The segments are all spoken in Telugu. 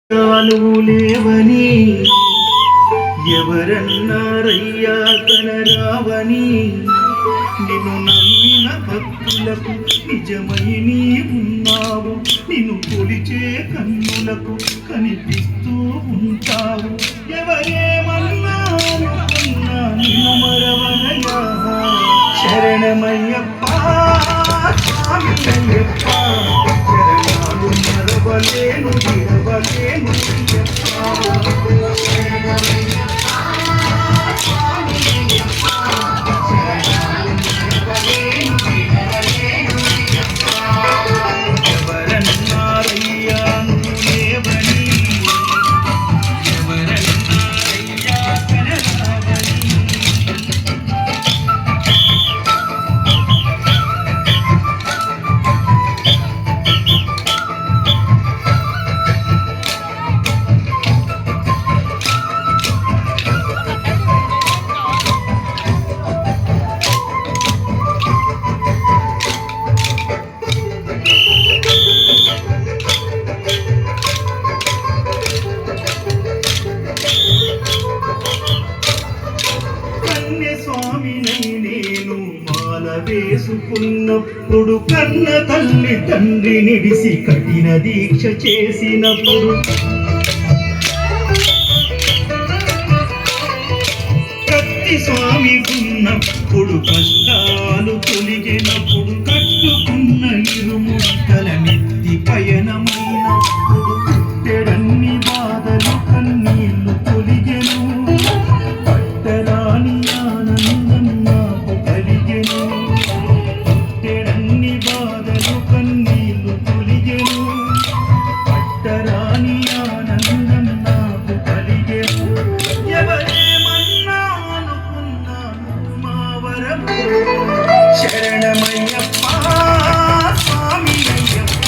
లేవని ఎవరన్నారయ్యా కనరావని నిన్ను నమ్మిన భక్తులకు నిజమై నీ ఉన్నావు. నిన్ను కొలిచే కన్నులకు కనిపిస్తూ ఉంటావు. ఎవరేమన్నా అనుకున్నా నిన్ను మరవనయ్యా. శరణమయ్యప్ప స్వామి అయ్యప్ప, శరణాలు మరవలేను విడవలేను వేసుకున్నప్పుడు కన్న తల్లి తండ్రి నిడిసి కఠిన దీక్ష చేసినప్పుడు కత్తి స్వామి ఉన్నప్పుడు కష్టాలు తొలిగినప్పుడు కట్టుకున్న ఇరుముట్టల నెత్తి పయనమైనప్పుడు పుట్టెడన్ని బాధలు కన్నీళ్లు తొలిగెను. పట్టరాని ఆనందం నాకు కలిగెను. పుట్టెడన్ని బాధలు కన్నీళ్లు తొలిగెను. పట్టరాని ఆనందం నాకు కలిగెను. ఎవరేమన్నా అనుకున్నాను మా వరము. శరణమయ్యప్ప స్వామి అయ్యప్ప,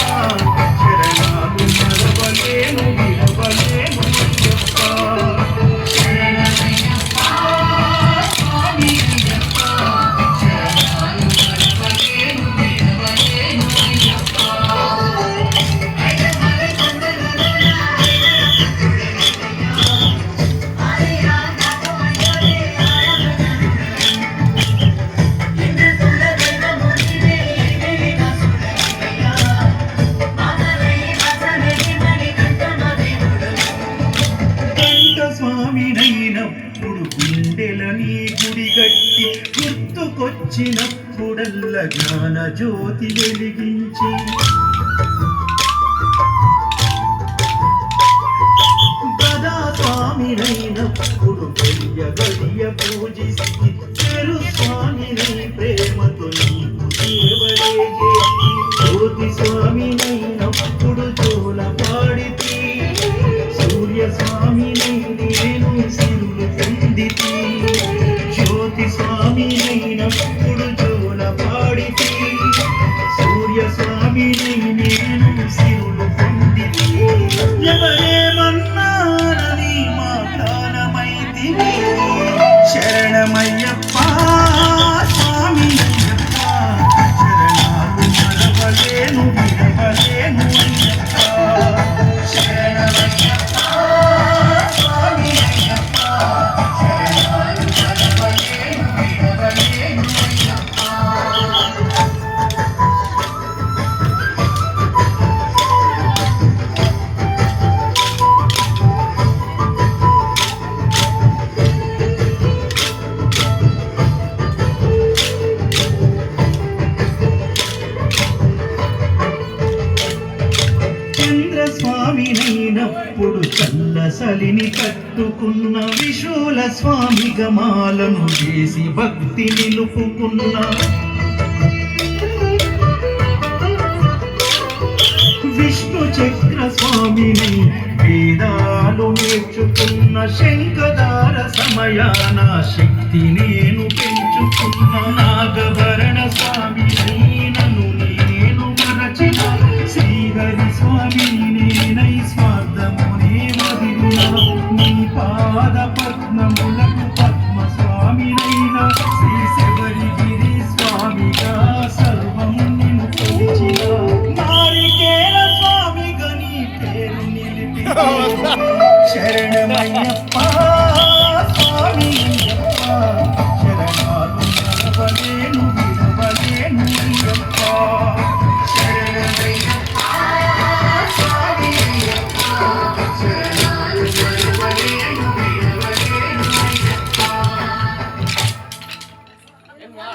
శరణాలు మరవలేను విడవలేను అయ్యప్ప. శరణమయ్యప్ప స్వామి అయ్యప్ప, శరణాలు మరవలేను విడవలేను అయ్యప్ప. స్వామినైనప్పుడు గుండెలని గుడిగట్టి గుర్తుకొచ్చినప్పుడల్లా జ్ఞాన జ్యోతి వెలిగించి గదా స్వామినైనప్పుడు గడియ గడియ పూజిస్తే చెరు స్వామినై ప్రేమతో నీకు సేవలే చేసి జ్యోతి స్వామినైనప్పుడు జోల పాడితే సూర్య స్వామినై నేను సిరులు పొందితే జ్యోతి స్వామినైనప్పుడు జోల పాడితే సూర్య స్వామినై నేను సిరులు పొందితే ఎవరేమన్నారని మా ప్రాణమైతివి. శరణమయ్యప్ప స్వామి అయ్యప్ప, శరణాలు మరవలేను విడవలేను అయ్యప్ప. శరణమయ్యప్ప స్వామి అయ్యప్ప, శరణాలు మరవలేను విడవలేను అయ్యప్ప. చంద్రస్వామినైనప్పుడు చల్లసలిని కట్టుకున్న విశూల స్వామి గమాలను చేసి భక్తి నిలుపుకున్న విష్ణు చక్ర స్వామిని వేదాలు నేర్చుకున్న శంఖదార సమయాన శక్తి నేను పెంచుకున్న నాగభరణ స్వామి నన్ను నేను మరచిన శ్రీహరి స్వామి నేనై స్వార్థమునే వదిలిన నీ పాద పద్మములకు పద్మ స్వామినైనా శ్రీ శబరిగిరి స్వామిగా సర్వం నిన్ను కొలిచిన నారికేల స్వామిగా నీ పేరు నిలిపి శరణమయ్యప్ప స్వామి